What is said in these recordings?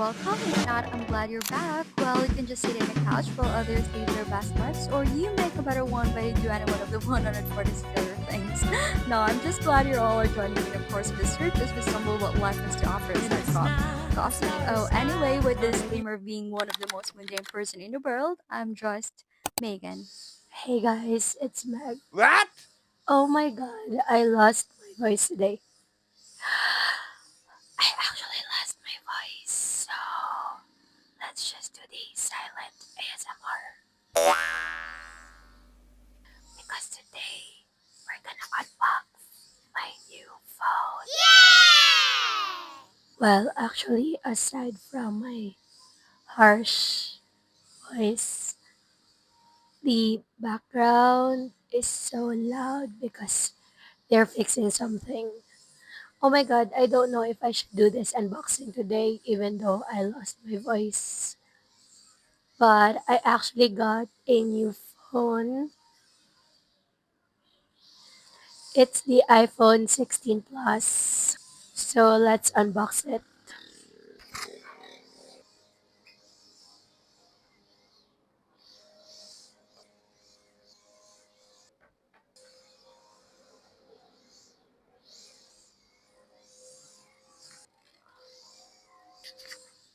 welcome. If not, I'm glad you're back. Well, you can just sit in the couch while others live their best lives, or you make a better one by doing one of the 146 other things. No, I'm just glad you all are joining me in a course of research as we stumble what life has to offer aside from coffee. Oh, anyway, with this disclaimer of being one of the most mundane person in the world, I'm just Megan. Hey guys, it's Meg. What? Oh my god, I lost my voice today. I actually lost my voice, so let's just do the silent ASMR. Because today we're gonna unbox my new phone. Well, actually, aside from my harsh voice, the background is so loud because they're fixing something. Oh my god, I don't know if I should do this unboxing today even though I lost my voice. But I actually got a new phone. It's the iPhone 16 Plus. So let's unbox it.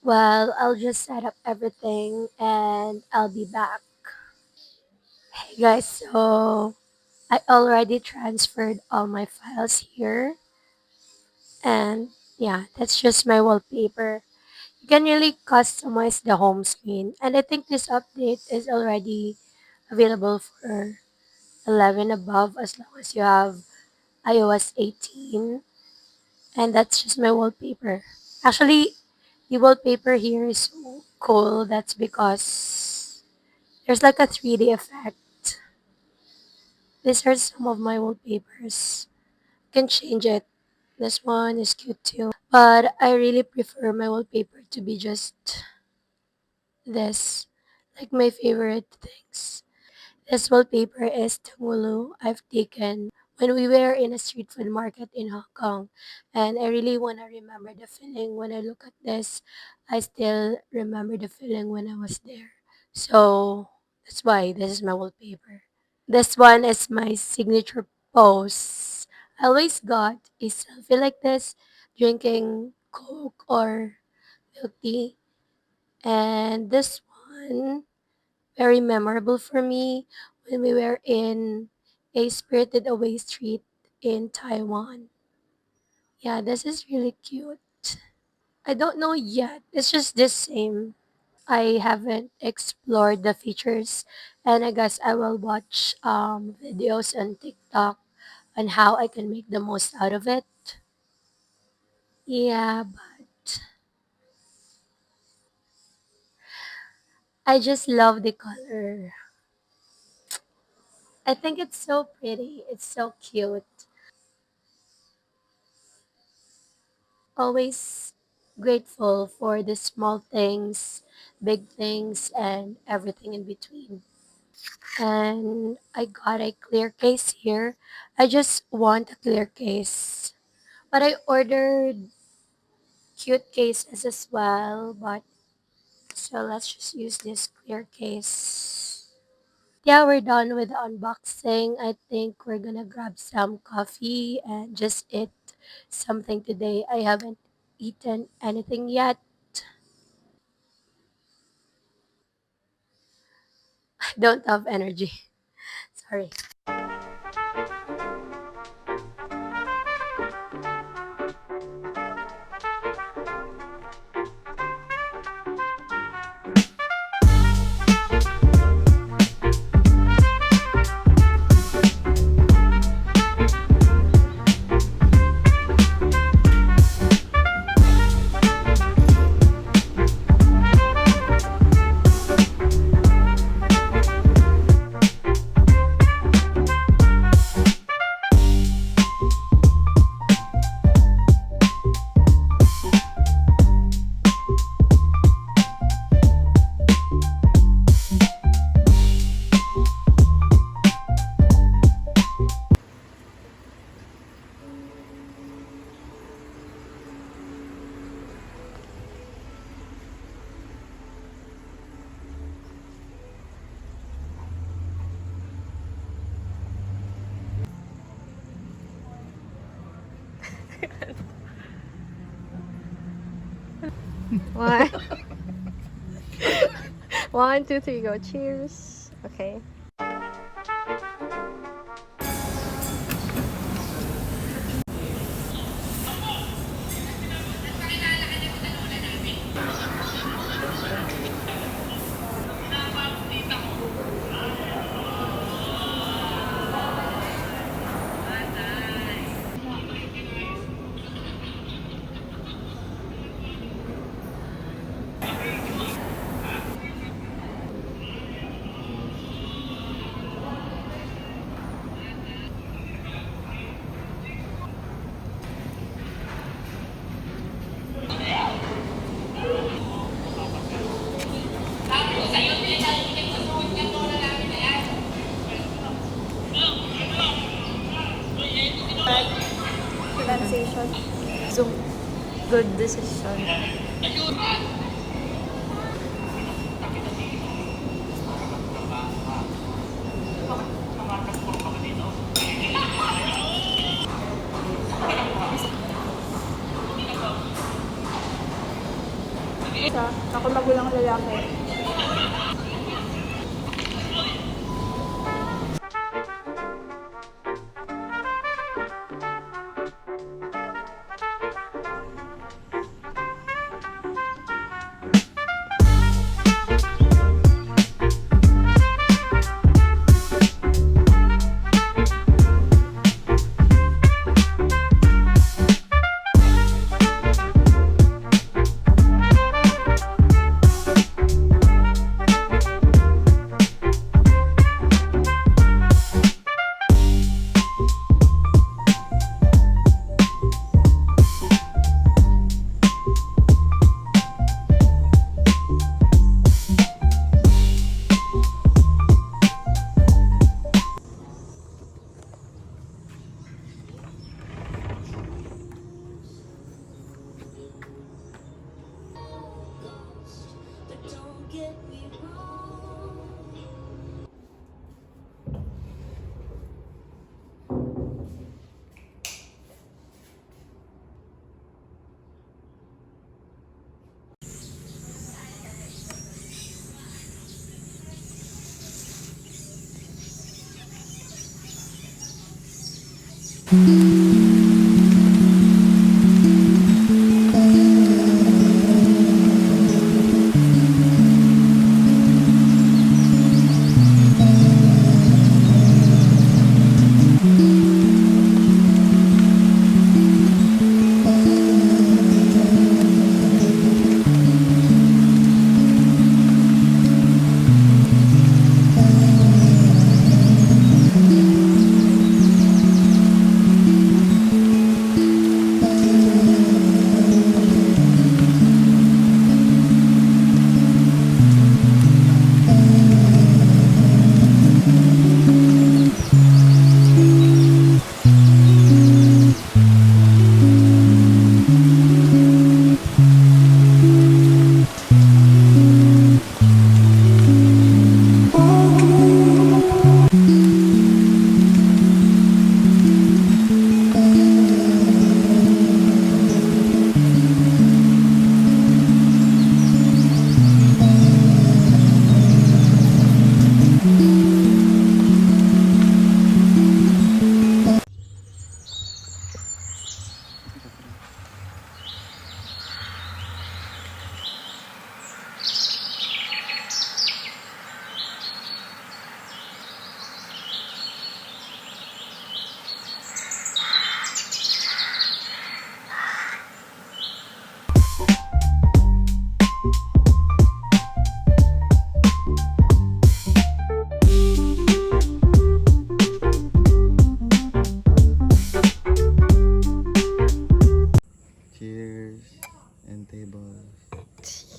Well, I'll just set up everything and I'll be back. Hey guys, so I already transferred all my files here. And yeah, that's just my wallpaper. You can really customize the home screen. And I think this update is already available for 11 above as long as you have iOS 18. And that's just my wallpaper. Actually, the wallpaper here is so cool. That's because there's like a 3D effect. These are some of my wallpapers. You can change it. This one is cute too. But I really prefer my wallpaper to be just this, like my favorite things. This wallpaper is Tungulu I've taken when we were in a street food market in Hong Kong. And I really want to remember the feeling when I look at this. I still remember the feeling when I was there. So that's why this is my wallpaper. This one is my signature pose. I always got a selfie like this, drinking Coke or milk tea. And this one very memorable for me when we were in a Spirited Away street in Taiwan. Yeah, this is really cute. I don't know yet. It's just the same. I haven't explored the features and I guess I will watch videos on TikTok on how I can make the most out of it. Yeah, but I just love the color. I think it's so pretty. It's so cute. Always grateful for the small things, big things, and everything in between. And I got a clear case here. I just want a clear case. But I ordered cute cases as well. But so let's just use this clear case. Yeah, we're done with the unboxing. I think we're gonna grab some coffee and just eat something today. I haven't eaten anything yet. I don't have energy. Sorry. One, 1, 2, 3, go. Cheers. Okay. Pronunciation. So, good decision. Ako magulang lalaki. Cheers and tables.